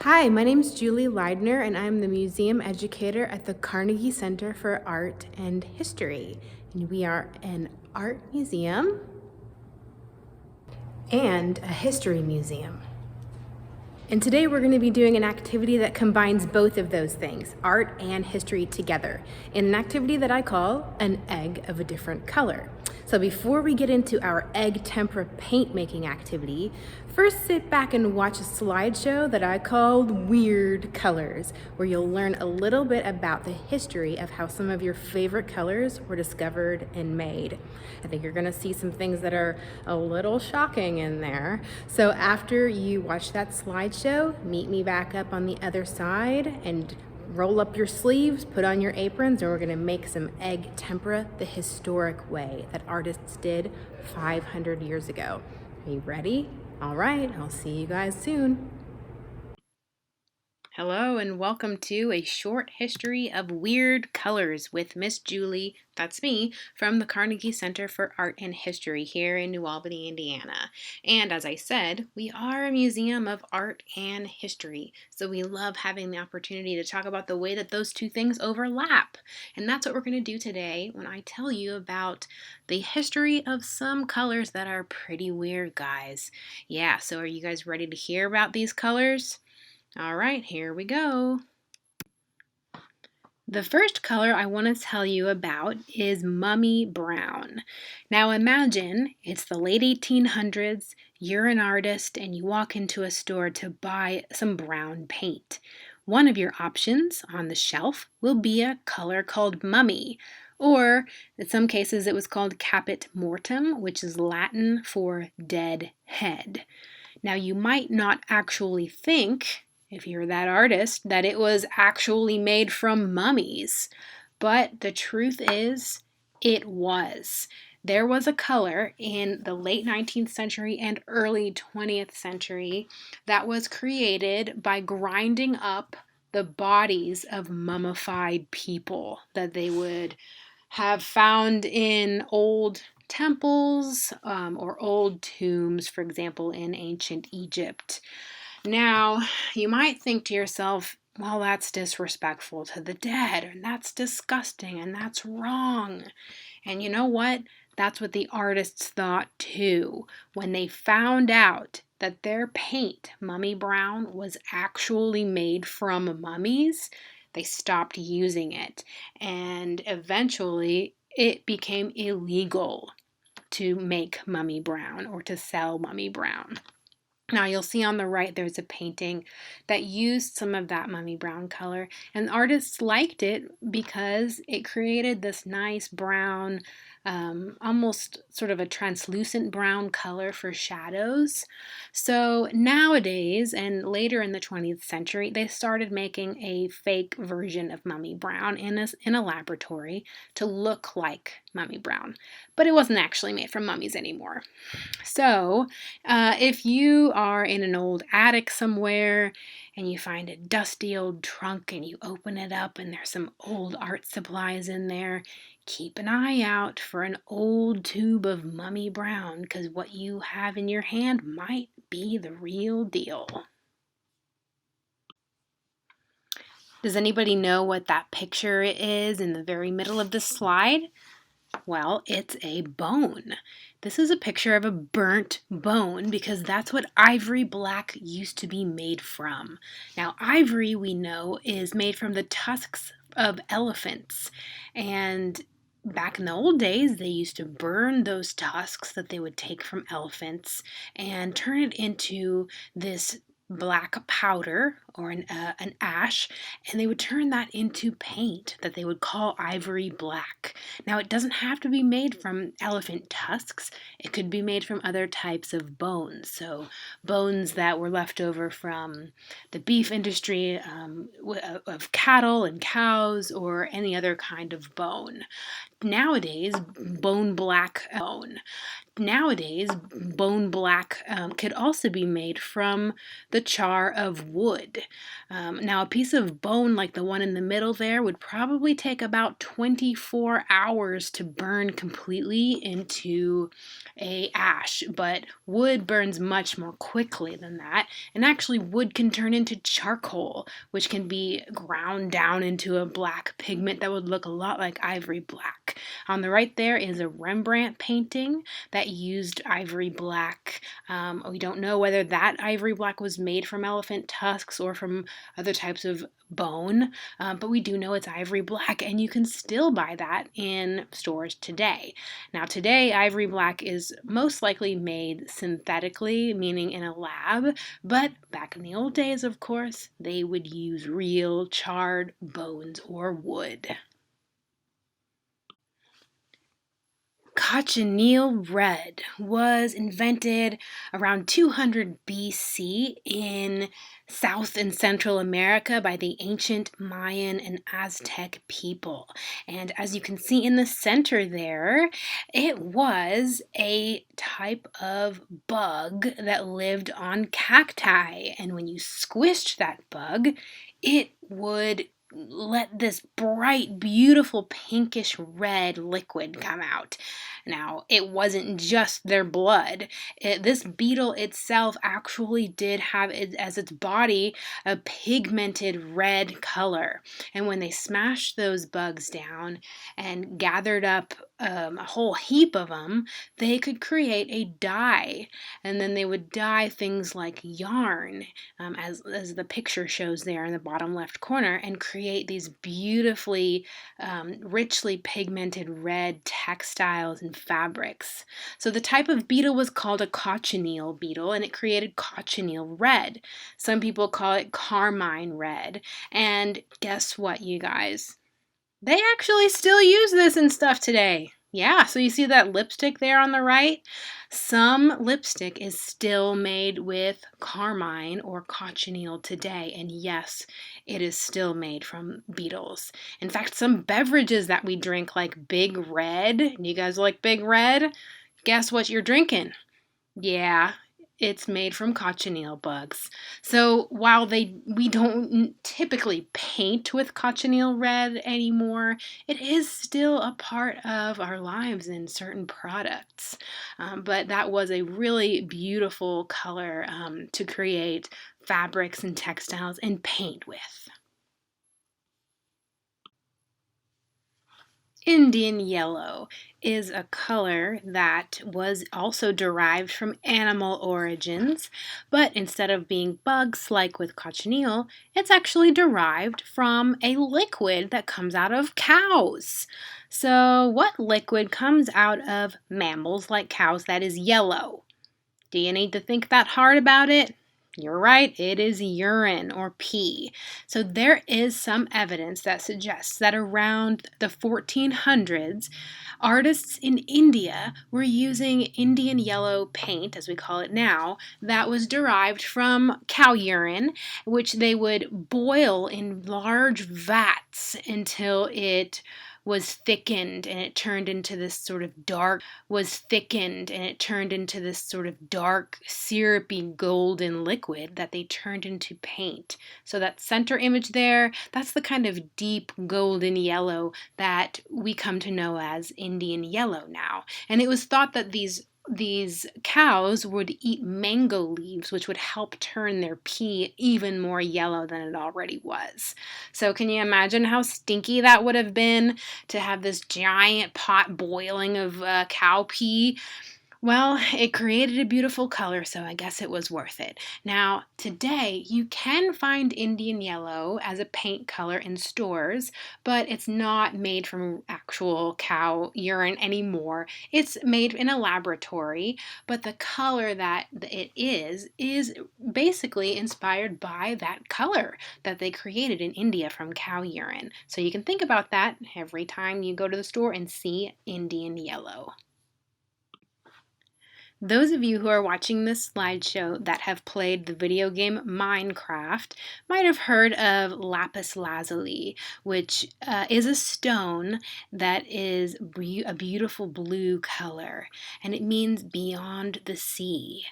Hi, my name is Julie Leidner, and I'm the museum educator at the Carnegie Center for Art and History. And we are an art museum and a history museum. And today we're going to be doing an activity that combines both of those things, art and history together, in an activity that I call an egg of a different color. So before we get into our egg tempera paint making activity, first sit back and watch a slideshow that I called Weird Colors, where you'll learn a little bit about the history of how some of your favorite colors were discovered and made. I think you're going to see some things that are a little shocking in there. So after you watch that slideshow, meet me back up on the other side and roll up your sleeves, put on your aprons, and we're going to make some egg tempera the historic way that artists did 500 years ago. Are you ready? All right, I'll see you guys soon. Hello and welcome to a short history of weird colors with Miss Julie, that's me, from the Carnegie Center for Art and History here in New Albany, Indiana. And as I said, we are a museum of art and history, so we love having the opportunity to talk about the way that those two things overlap. And that's what we're going to do today when I tell you about the history of some colors that are pretty weird, guys. Yeah, so are you guys ready to hear about these colors? All right, here we go. The first color I want to tell you about is mummy brown. Now imagine it's the late 1800s, you're an artist, and you walk into a store to buy some brown paint. One of your options on the shelf will be a color called mummy, or in some cases it was called caput mortuum, which is Latin for dead head. Now you might not actually think, if you're that artist, that it was actually made from mummies. But the truth is, it was. There was a color in the late 19th century and early 20th century that was created by grinding up the bodies of mummified people that they would have found in old temples or old tombs, for example, in ancient Egypt. Now, you might think to yourself, well, that's disrespectful to the dead, and that's disgusting, and that's wrong. And you know what? That's what the artists thought too. When they found out that their paint, Mummy Brown, was actually made from mummies, they stopped using it. And eventually, it became illegal to make Mummy Brown or to sell Mummy Brown. Now you'll see on the right there's a painting that used some of that mummy brown color, and artists liked it because it created this nice brown, almost sort of a translucent brown color for shadows. So nowadays, and later in the 20th century, they started making a fake version of mummy brown in a laboratory to look like mummy brown, but it wasn't actually made from mummies anymore. So, if you are in an old attic somewhere and you find a dusty old trunk and you open it up and there's some old art supplies in there, keep an eye out for an old tube of mummy brown because what you have in your hand might be the real deal. Does anybody know what that picture is in the very middle of the slide? Well, it's a bone. This is a picture of a burnt bone because that's what ivory black used to be made from. Now, ivory, we know, is made from the tusks of elephants. And back in the old days, they used to burn those tusks that they would take from elephants and turn it into this black powder or an ash, and they would turn that into paint that they would call ivory black. Now, it doesn't have to be made from elephant tusks. It could be made from other types of bones. So, bones that were left over from the beef industry of cattle and cows, or any other kind of bone. Nowadays, bone black could also be made from the char of wood. Now, a piece of bone like the one in the middle there would probably take about 24 hours to burn completely into a ash, but wood burns much more quickly than that, and actually wood can turn into charcoal, which can be ground down into a black pigment that would look a lot like ivory black. On the right there is a Rembrandt painting that used ivory black. We don't know whether that ivory black was made from elephant tusks or from other types of bone, but we do know it's ivory black, and you can still buy that in stores today. Now, today, ivory black is most likely made synthetically, meaning in a lab, but back in the old days, of course, they would use real charred bones or wood. Cochineal red was invented around 200 BC in South and Central America by the ancient Mayan and Aztec people. And as you can see in the center there, it was a type of bug that lived on cacti. And when you squished that bug, it would let this bright, beautiful pinkish red liquid come out. Now, it wasn't just their blood. This beetle itself actually did have as its body a pigmented red color. And when they smashed those bugs down and gathered up a whole heap of them, they could create a dye. And then they would dye things like yarn, as the picture shows there in the bottom left corner, and create these beautifully, richly pigmented red textiles and fabrics. So the type of beetle was called a cochineal beetle, and it created cochineal red. Some people call it carmine red. And guess what, you guys? They actually still use this and stuff today. Yeah, so you see that lipstick there on the right? Some lipstick is still made with carmine or cochineal today, and yes, it is still made from beetles. In fact, some beverages that we drink, like Big Red, you guys like Big Red? Guess what you're drinking? Yeah, it's made from cochineal bugs. So while we don't typically paint with cochineal red anymore, it is still a part of our lives in certain products. But that was a really beautiful color to create fabrics and textiles and paint with. Indian yellow is a color that was also derived from animal origins, but instead of being bugs like with cochineal, it's actually derived from a liquid that comes out of cows. So, what liquid comes out of mammals like cows that is yellow? Do you need to think that hard about it? You're right, it is urine or pee. So there is some evidence that suggests that around the 1400s, artists in India were using Indian yellow paint, as we call it now, that was derived from cow urine, which they would boil in large vats until it was thickened and it turned into this sort of dark, syrupy golden liquid that they turned into paint. So that center image there, that's the kind of deep golden yellow that we come to know as Indian yellow now. And it was thought that these cows would eat mango leaves, which would help turn their pee even more yellow than it already was. So can you imagine how stinky that would have been to have this giant pot boiling of cow pee? Well, it created a beautiful color, so I guess it was worth it. Now, today, you can find Indian yellow as a paint color in stores, but it's not made from actual cow urine anymore. It's made in a laboratory, but the color that it is basically inspired by that color that they created in India from cow urine. So you can think about that every time you go to the store and see Indian yellow. Those of you who are watching this slideshow that have played the video game Minecraft might have heard of lapis lazuli, which is a stone that is a beautiful blue color, and it means beyond the sea.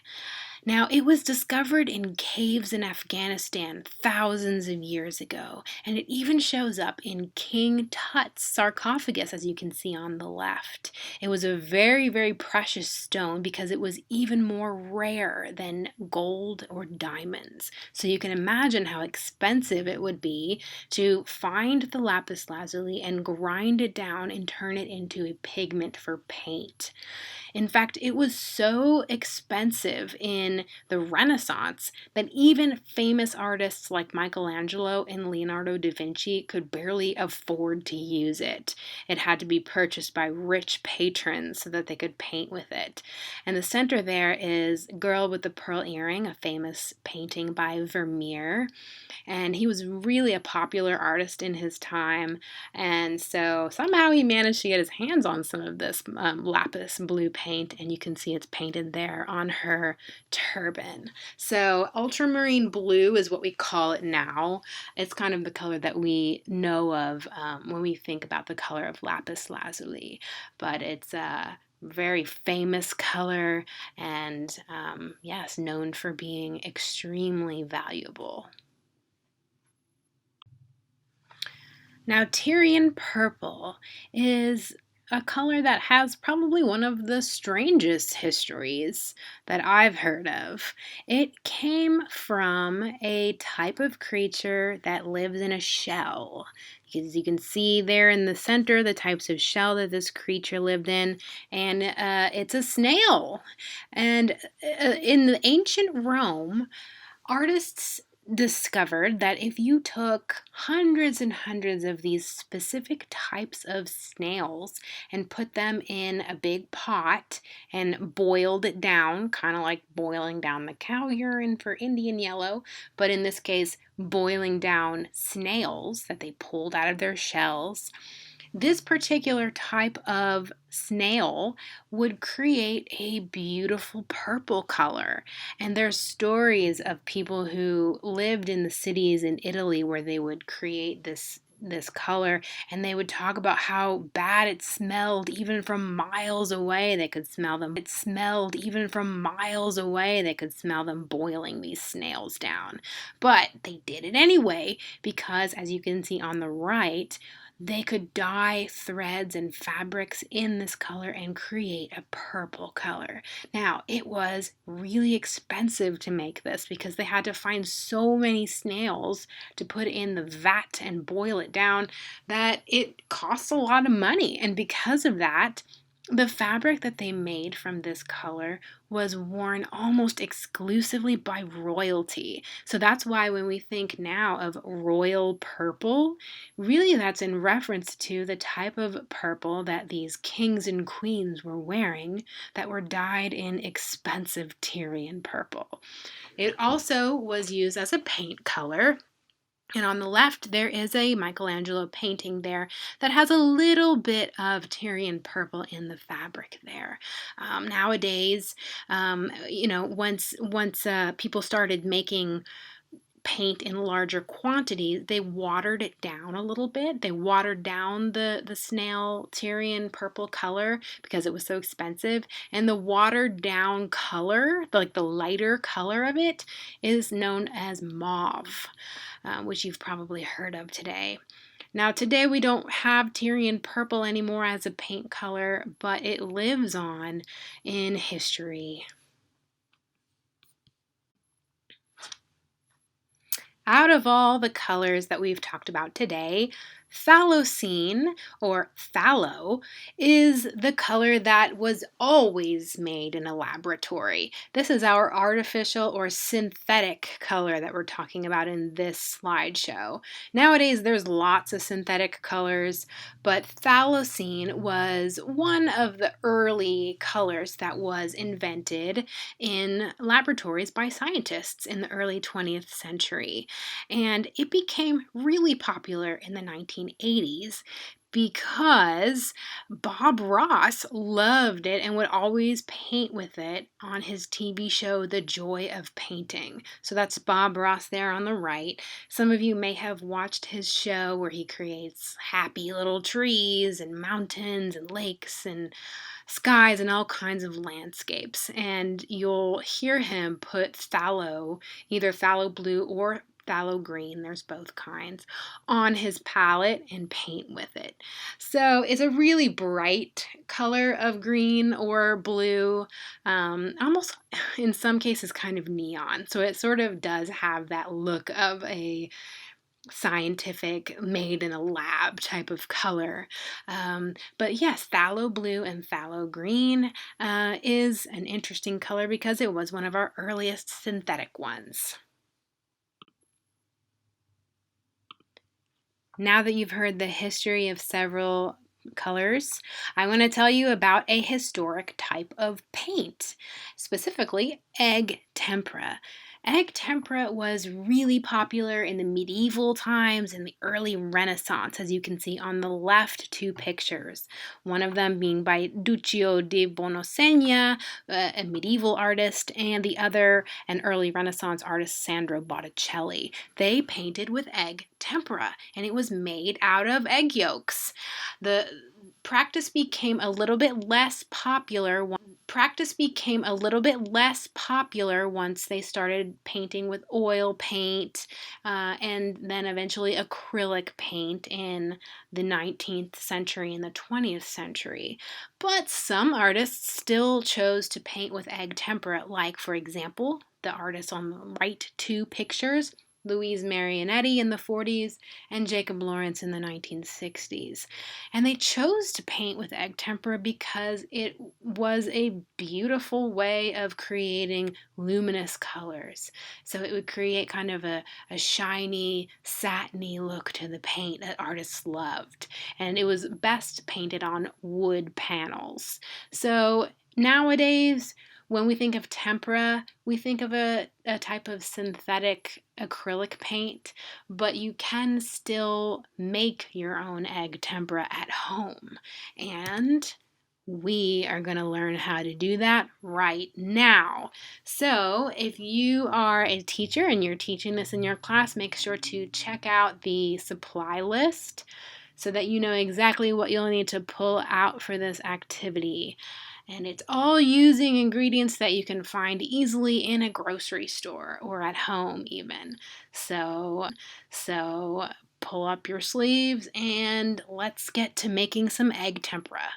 Now, it was discovered in caves in Afghanistan thousands of years ago, and it even shows up in King Tut's sarcophagus, as you can see on the left. It was a very, very precious stone because it was even more rare than gold or diamonds. So you can imagine how expensive it would be to find the lapis lazuli and grind it down and turn it into a pigment for paint. In fact, it was so expensive in the Renaissance that even famous artists like Michelangelo and Leonardo da Vinci could barely afford to use it. It had to be purchased by rich patrons so that they could paint with it. And the center there is Girl with the Pearl Earring, a famous painting by Vermeer. And he was really a popular artist in his time. And so somehow he managed to get his hands on some of this lapis blue paint, and you can see it's painted there on her turban. So ultramarine blue is what we call it now. It's kind of the color that we know of when we think about the color of lapis lazuli, but it's a very famous color and yes, known for being extremely valuable. Now, Tyrian purple is a color that has probably one of the strangest histories that I've heard of. It came from a type of creature that lives in a shell. As you can see there in the center, the types of shell that this creature lived in, and it's a snail. And in the ancient Rome, artists discovered that if you took hundreds and hundreds of these specific types of snails and put them in a big pot and boiled it down, kind of like boiling down the cow urine for Indian yellow, but in this case, boiling down snails that they pulled out of their shells, this particular type of snail would create a beautiful purple color. And there's stories of people who lived in the cities in Italy where they would create this color, and they would talk about how bad it smelled even from miles away. They could smell them. It smelled even from miles away. They could smell them boiling these snails down. But they did it anyway because, as you can see on the right, they could dye threads and fabrics in this color and create a purple color. Now, it was really expensive to make this because they had to find so many snails to put in the vat and boil it down that it costs a lot of money. And because of that, the fabric that they made from this color was worn almost exclusively by royalty. So that's why when we think now of royal purple, really that's in reference to the type of purple that these kings and queens were wearing that were dyed in expensive Tyrian purple. It also was used as a paint color. And on the left, there is a Michelangelo painting there that has a little bit of Tyrian purple in the fabric there. Nowadays, once people started making paint in larger quantities, they watered it down a little bit. They watered down the snail Tyrian purple color because it was so expensive. And the watered down color, like the lighter color of it, is known as mauve, which you've probably heard of today. Now, today we don't have Tyrian purple anymore as a paint color, but it lives on in history. Out of all the colors that we've talked about today, Phthalocene, or phthalo, is the color that was always made in a laboratory. This is our artificial or synthetic color that we're talking about in this slideshow. Nowadays, there's lots of synthetic colors, but phthalocene was one of the early colors that was invented in laboratories by scientists in the early 20th century. And it became really popular in the 1980s because Bob Ross loved it and would always paint with it on his TV show, The Joy of Painting. So that's Bob Ross there on the right. Some of you may have watched his show where he creates happy little trees and mountains and lakes and skies and all kinds of landscapes. And you'll hear him put phthalo, either phthalo blue or phthalo green, there's both kinds, on his palette and paint with it. So it's a really bright color of green or blue, almost in some cases kind of neon. So it sort of does have that look of a scientific, made in a lab type of color. But yes, phthalo blue and phthalo green is an interesting color because it was one of our earliest synthetic ones. Now that you've heard the history of several colors, I want to tell you about a historic type of paint, specifically egg tempera. Egg tempera was really popular in the medieval times and the early Renaissance, as you can see on the left two pictures. One of them being by Duccio di Bonosegna, a medieval artist, and the other an early Renaissance artist, Sandro Botticelli. They painted with egg tempera, and it was made out of egg yolks. The practice became a little bit less popular once they started painting with oil paint and then eventually acrylic paint in the 19th century and the 20th century. But some artists still chose to paint with egg tempera, like, for example, the artist on the right two pictures, Louise Marinetti in the 40s and Jacob Lawrence in the 1960s. And they chose to paint with egg tempera because it was a beautiful way of creating luminous colors. So it would create kind of a shiny, satiny look to the paint that artists loved. And it was best painted on wood panels. So nowadays, when we think of tempera, we think of a type of synthetic acrylic paint, but you can still make your own egg tempera at home. And we are going to learn how to do that right now. So if you are a teacher and you're teaching this in your class, make sure to check out the supply list so that you know exactly what you'll need to pull out for this activity. And it's all using ingredients that you can find easily in a grocery store or at home even. So pull up your sleeves and let's get to making some egg tempera.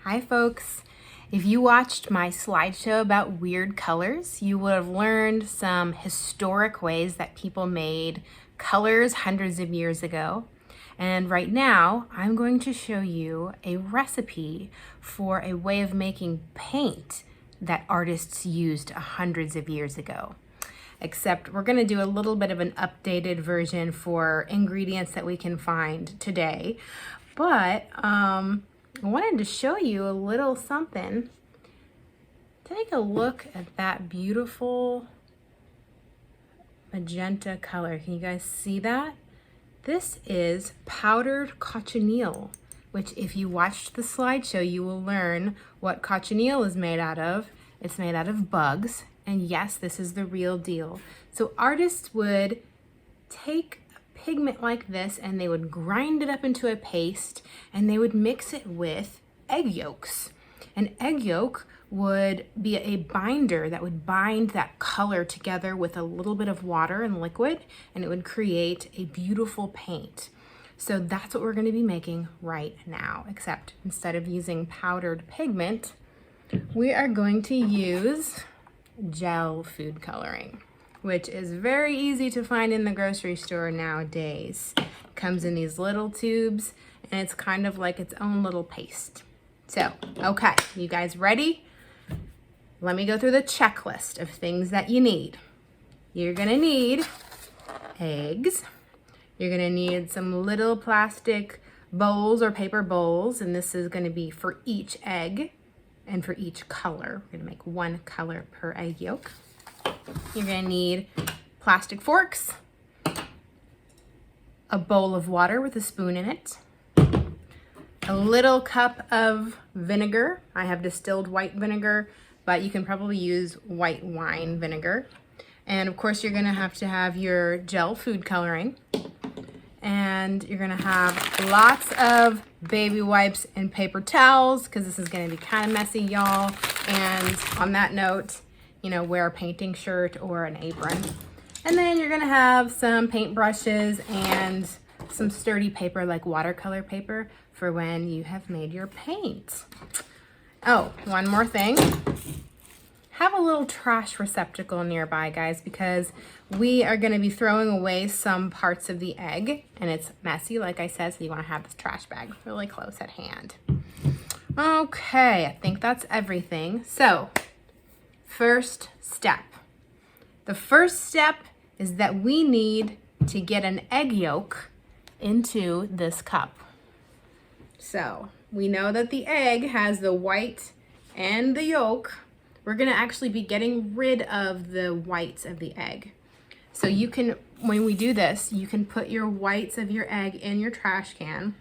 Hi folks. If you watched my slideshow about weird colors, you would have learned some historic ways that people made colors hundreds of years ago. And right now, I'm going to show you a recipe for a way of making paint that artists used hundreds of years ago. Except we're going to do a little bit of an updated version for ingredients that we can find today. But I wanted to show you a little something. Take a look at that beautiful magenta color. Can you guys see that? This is powdered cochineal, which if you watched the slideshow, you will learn what cochineal is made out of. It's made out of bugs, and yes, this is the real deal. So artists would take a pigment like this and they would grind it up into a paste and they would mix it with egg yolks. An egg yolk would be a binder that would bind that color together with a little bit of water and liquid, and it would create a beautiful paint. So that's what we're going to be making right now, except instead of using powdered pigment, we are going to use gel food coloring, which is very easy to find in the grocery store nowadays. It comes in these little tubes, and it's kind of like its own little paste. So, okay, you guys ready? Let me go through the checklist of things that you need. You're gonna need eggs. You're gonna need some little plastic bowls or paper bowls, and this is gonna be for each egg and for each color. We're gonna make one color per egg yolk. You're gonna need plastic forks, a bowl of water with a spoon in it, a little cup of vinegar. I have distilled white vinegar, but you can probably use white wine vinegar. And of course you're gonna have to have your gel food coloring. And you're gonna have lots of baby wipes and paper towels because this is gonna be kind of messy, y'all. And on that note, you know, wear a painting shirt or an apron. And then you're gonna have some paint brushes and some sturdy paper like watercolor paper for when you have made your paint. Oh, one more thing. Have a little trash receptacle nearby, guys, because we are going to be throwing away some parts of the egg and it's messy, like I said, so you want to have this trash bag really close at hand. Okay, I think that's everything. So, first step. The first step is that we need to get an egg yolk into this cup. So, we know that the egg has the white and the yolk. We're gonna actually be getting rid of the whites of the egg. So you can, when we do this, you can put your whites of your egg in your trash can,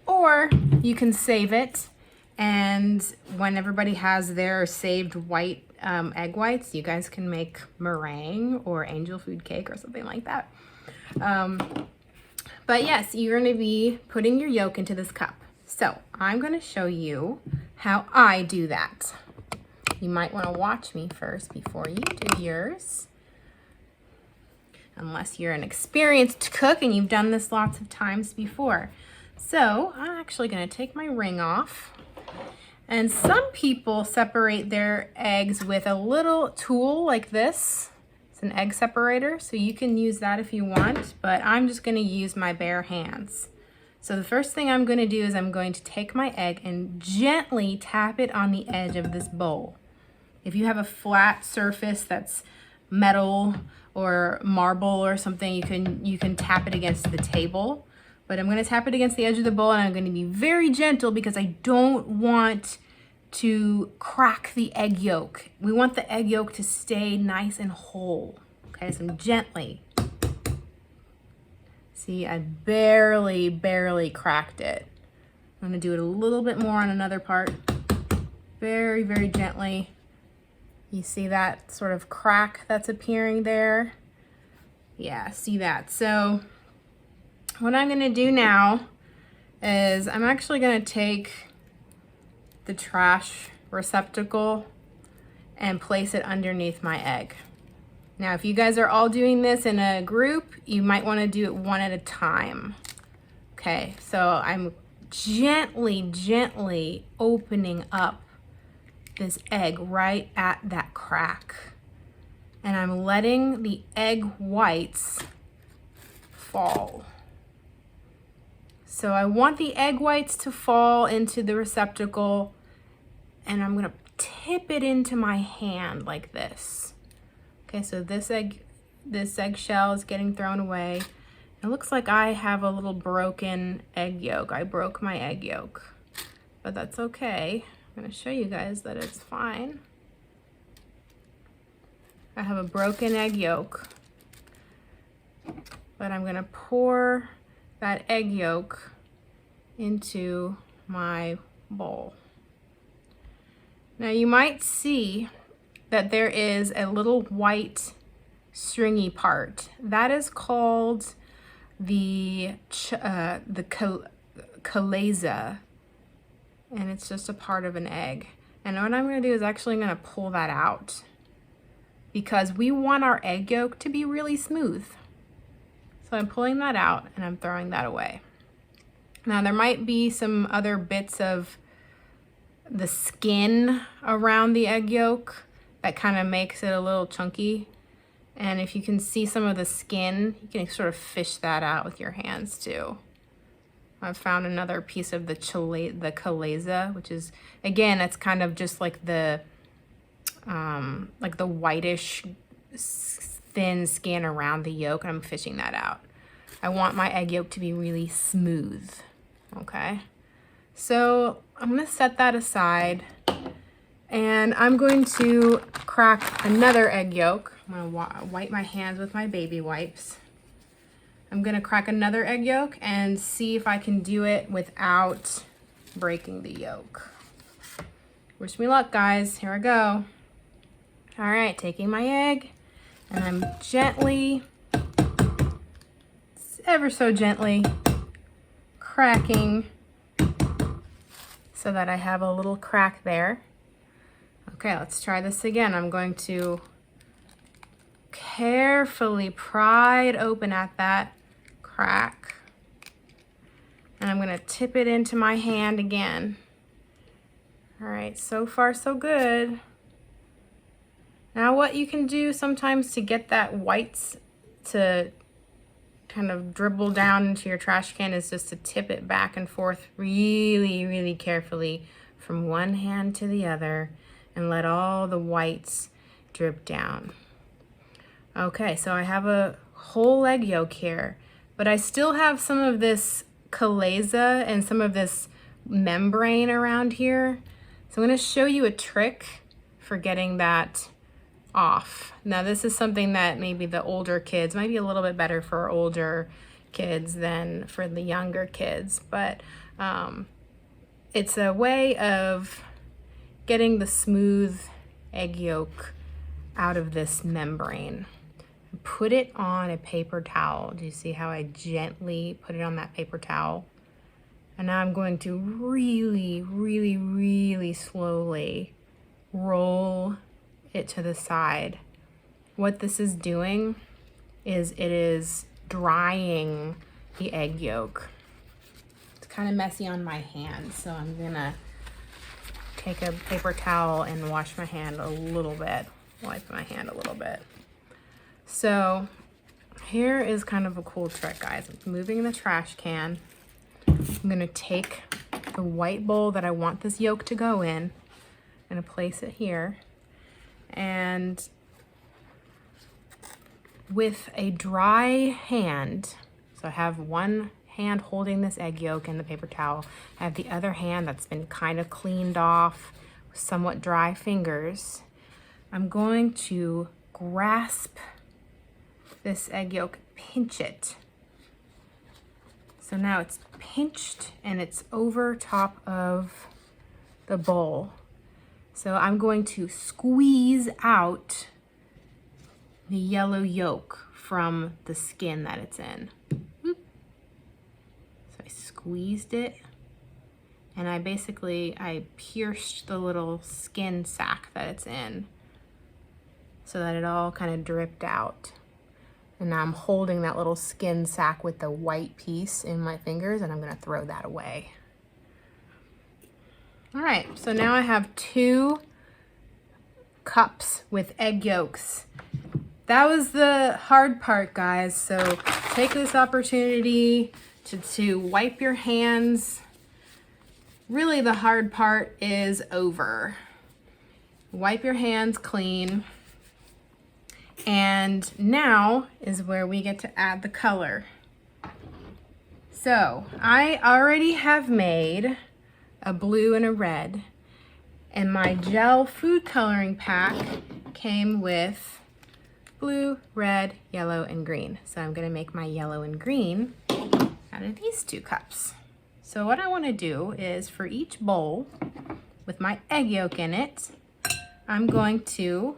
or you can save it, and when everybody has their saved white egg whites, you guys can make meringue or angel food cake or something like that. But yes, you're gonna be putting your yolk into this cup. So I'm gonna show you how I do that. You might want to watch me first before you do yours. Unless you're an experienced cook and you've done this lots of times before. So I'm actually going to take my ring off. And some people separate their eggs with a little tool like this. It's an egg separator, so you can use that if you want, but I'm just going to use my bare hands. So the first thing I'm going to do is I'm going to take my egg and gently tap it on the edge of this bowl. If you have a flat surface that's metal or marble or something, you can tap it against the table. But I'm going to tap it against the edge of the bowl, and I'm going to be very gentle because I don't want to crack the egg yolk. We want the egg yolk to stay nice and whole. Okay, so I'm gently. See, I barely cracked it. I'm going to do it a little bit more on another part. Very, very gently. You see that sort of crack that's appearing there? Yeah, see that. So what I'm going to do now is I'm actually going to take the trash receptacle and place it underneath my egg. Now, if you guys are all doing this in a group, you might want to do it one at a time. Okay, so I'm gently opening up this egg right at that crack. And I'm letting the egg whites fall. So I want the egg whites to fall into the receptacle, and I'm gonna tip it into my hand like this. Okay, so this eggshell is getting thrown away. It looks like I have a little broken egg yolk. I broke my egg yolk, but that's okay. I'm gonna show you guys that it's fine. I have a broken egg yolk, but I'm gonna pour that egg yolk into my bowl. Now you might see that there is a little white stringy part. That is called the chalaza, and it's just a part of an egg. And what I'm gonna do is actually I'm gonna pull that out because we want our egg yolk to be really smooth. So I'm pulling that out and I'm throwing that away. Now there might be some other bits of the skin around the egg yolk that kind of makes it a little chunky. And if you can see some of the skin, you can sort of fish that out with your hands too. I've found another piece of the chalaza, which is, again, it's kind of just like the whitish thin skin around the yolk, and I'm fishing that out. I want my egg yolk to be really smooth, okay? So I'm gonna set that aside, and I'm going to crack another egg yolk. I'm gonna wipe my hands with my baby wipes. I'm gonna crack another egg yolk and see if I can do it without breaking the yolk. Wish me luck, guys. Here I go. All right, taking my egg, and I'm gently, ever so gently, cracking so that I have a little crack there. Okay, let's try this again. I'm going to carefully pry it open at that crack. And I'm gonna tip it into my hand again. All right, so far so good. Now what you can do sometimes to get that whites to kind of dribble down into your trash can is just to tip it back and forth really, really carefully from one hand to the other and let all the whites drip down. Okay, so I have a whole egg yolk here, but I still have some of this chalaza and some of this membrane around here. So I'm going to show you a trick for getting that off. Now this is something that maybe the older kids, might be a little bit better for older kids than for the younger kids, but it's a way of getting the smooth egg yolk out of this membrane. Put it on a paper towel. Do you see how I gently put it on that paper towel? And now I'm going to really, really, really slowly roll it to the side. What this is doing is it is drying the egg yolk. It's kind of messy on my hand, so I'm gonna take a paper towel and wash my hand a little bit, wipe my hand a little bit. So here is kind of a cool trick, guys. I'm moving the trash can. I'm gonna take the white bowl that I want this yolk to go in. I'm gonna place it here. And with a dry hand, so I have one hand holding this egg yolk in the paper towel. I have the other hand that's been kind of cleaned off with somewhat dry fingers. I'm going to grasp this egg yolk, pinch it. So now it's pinched and it's over top of the bowl. So I'm going to squeeze out the yellow yolk from the skin that it's in. So I squeezed it and I pierced the little skin sac that it's in so that it all kind of dripped out. And now I'm holding that little skin sac with the white piece in my fingers, and I'm gonna throw that away. All right, so now I have 2 cups with egg yolks. That was the hard part, guys. So take this opportunity to wipe your hands. Really, the hard part is over. Wipe your hands clean. And now is where we get to add the color. So I already have made a blue and a red, and my gel food coloring pack came with blue, red, yellow, and green. So I'm gonna make my yellow and green out of these 2 cups. So what I wanna do is for each bowl with my egg yolk in it, I'm going to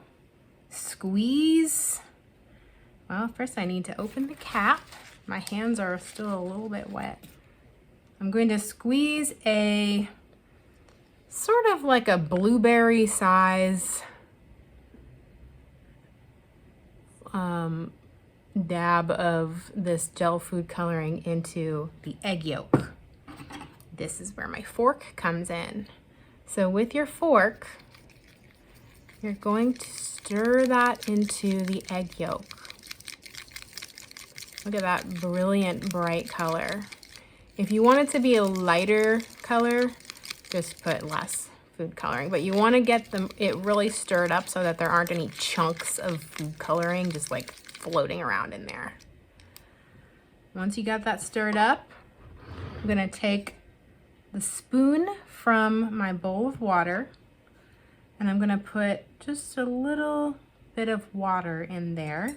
squeeze. Well, first I need to open the cap. My hands are still a little bit wet. I'm going to squeeze a sort of like a blueberry size dab of this gel food coloring into the egg yolk. This is where my fork comes in. So with your fork, you're going to stir that into the egg yolk. Look at that brilliant bright color. If you want it to be a lighter color, just put less food coloring. But you want to get it really stirred up so that there aren't any chunks of food coloring just like floating around in there. Once you got that stirred up, I'm gonna take the spoon from my bowl of water and I'm gonna put just a little bit of water in there.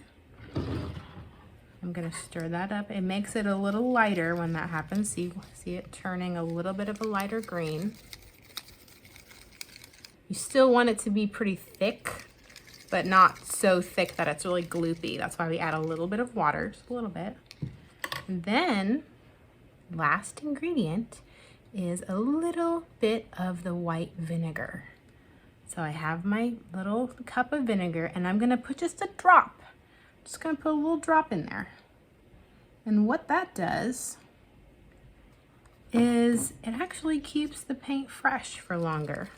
I'm gonna stir that up. It makes it a little lighter when that happens. See it turning a little bit of a lighter green. You still want it to be pretty thick, but not so thick that it's really gloopy. That's why we add a little bit of water, just a little bit. And then, last ingredient is a little bit of the white vinegar. So I have my little cup of vinegar, and I'm gonna put just a drop. Just gonna put a little drop in there. And what that does is it actually keeps the paint fresh for longer.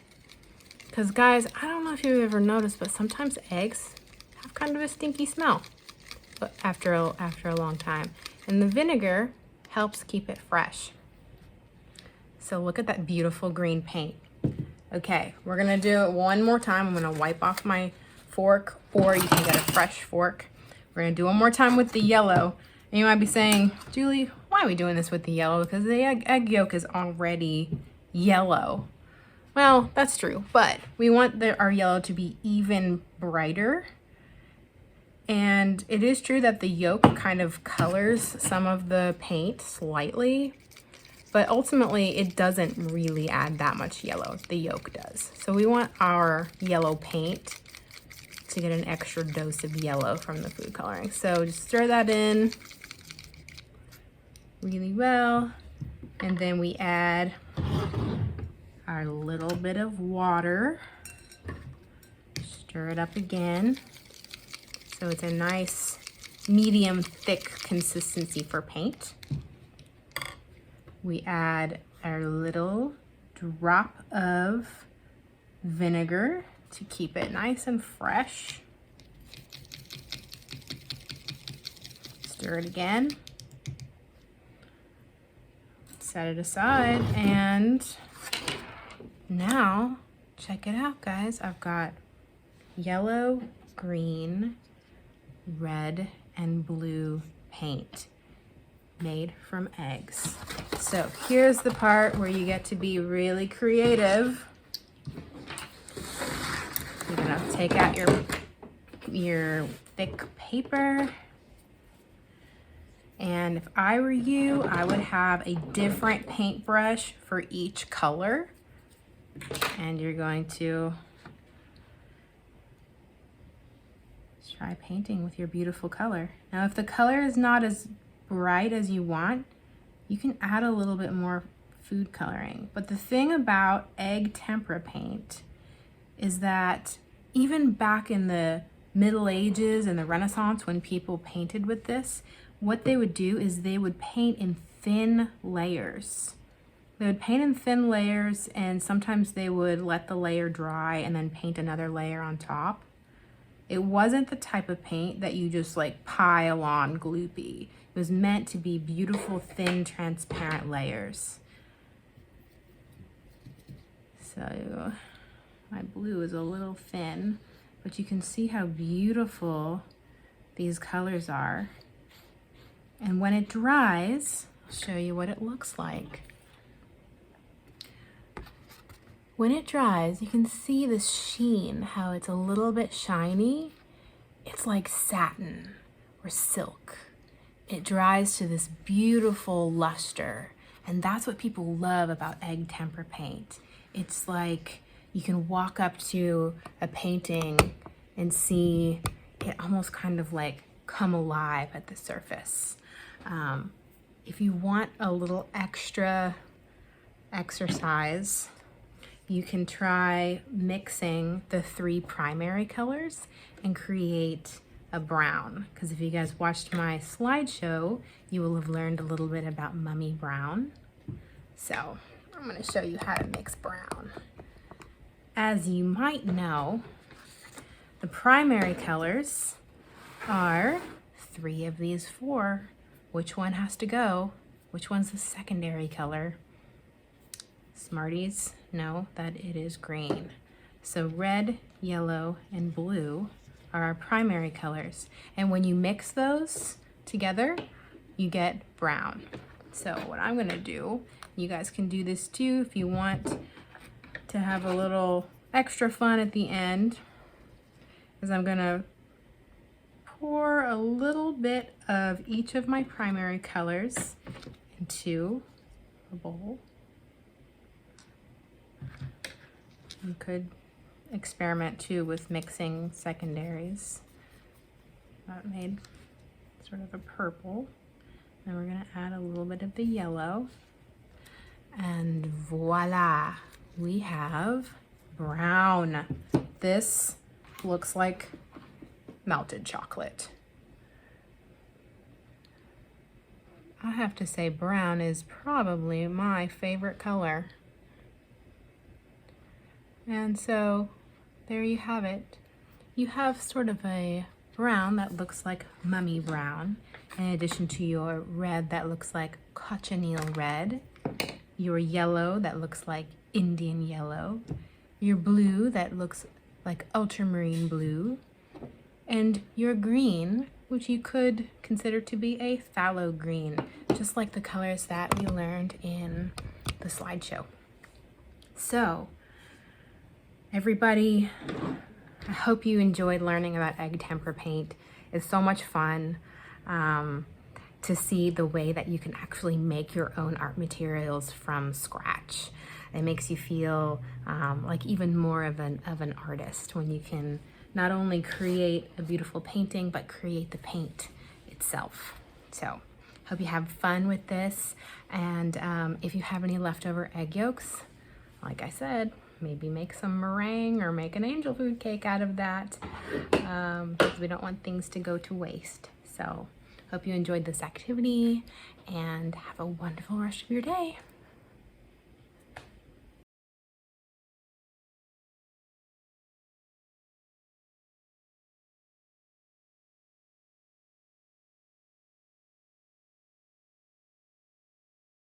Because guys, I don't know if you've ever noticed, but sometimes eggs have kind of a stinky smell after a long time. And the vinegar helps keep it fresh. So look at that beautiful green paint. Okay, we're gonna do it one more time. I'm gonna wipe off my fork, or you can get a fresh fork. We're gonna do one more time with the yellow. And you might be saying, Julie, why are we doing this with the yellow? Because the egg yolk is already yellow. Well, that's true, but we want our yellow to be even brighter. And it is true that the yolk kind of colors some of the paint slightly, but ultimately it doesn't really add that much yellow. The yolk does. So we want our yellow paint to get an extra dose of yellow from the food coloring. So just stir that in really well, and then we add our little bit of water. Stir it up again. So it's a nice medium thick consistency for paint. We add our little drop of vinegar to keep it nice and fresh. Stir it again. Set it aside, and now check it out, guys. I've got yellow, green, red, and blue paint made from eggs. So here's the part where you get to be really creative. You're gonna take out your thick paper. And if I were you, I would have a different paintbrush for each color. And you're going to try painting with your beautiful color. Now, if the color is not as bright as you want, you can add a little bit more food coloring. But the thing about egg tempera paint is that even back in the Middle Ages and the Renaissance, when people painted with this, what they would do is they would paint in thin layers. They would paint in thin layers, and sometimes they would let the layer dry and then paint another layer on top. It wasn't the type of paint that you just like pile on gloopy. It was meant to be beautiful, thin, transparent layers. So my blue is a little thin, but you can see how beautiful these colors are. And when it dries, I'll show you what it looks like. When it dries, you can see the sheen, how it's a little bit shiny. It's like satin or silk. It dries to this beautiful luster, and that's what people love about egg tempera paint. It's like you can walk up to a painting and see it almost kind of like come alive at the surface. If you want a little extra exercise, you can try mixing the 3 primary colors and create a brown. Because if you guys watched my slideshow, you will have learned a little bit about Mummy Brown. So I'm going to show you how to mix brown. As you might know, the primary colors are 3 of these 4. Which one has to go? Which one's the secondary color? Smarties know that it is green. So red, yellow, and blue are our primary colors. And when you mix those together, you get brown. So what I'm gonna do, you guys can do this too if you want to have a little extra fun at the end, is I'm gonna pour a little bit of each of my primary colors into a bowl. You could experiment too with mixing secondaries. That made sort of a purple. Then we're gonna add a little bit of the yellow. And voila, we have brown. This looks like melted chocolate. I have to say brown is probably my favorite color. And so there you have it. You have sort of a brown that looks like mummy brown, in addition to your red that looks like cochineal red, your yellow that looks like Indian yellow, your blue that looks like ultramarine blue, and your green, which you could consider to be a phthalo green, just like the colors that we learned in the slideshow. So, everybody, I hope you enjoyed learning about egg tempera paint. It's so much fun to see the way that you can actually make your own art materials from scratch. It makes you feel like even more of an artist when you can not only create a beautiful painting, but create the paint itself. So, hope you have fun with this. And if you have any leftover egg yolks, like I said, maybe make some meringue or make an angel food cake out of that, because we don't want things to go to waste. So, hope you enjoyed this activity and have a wonderful rest of your day.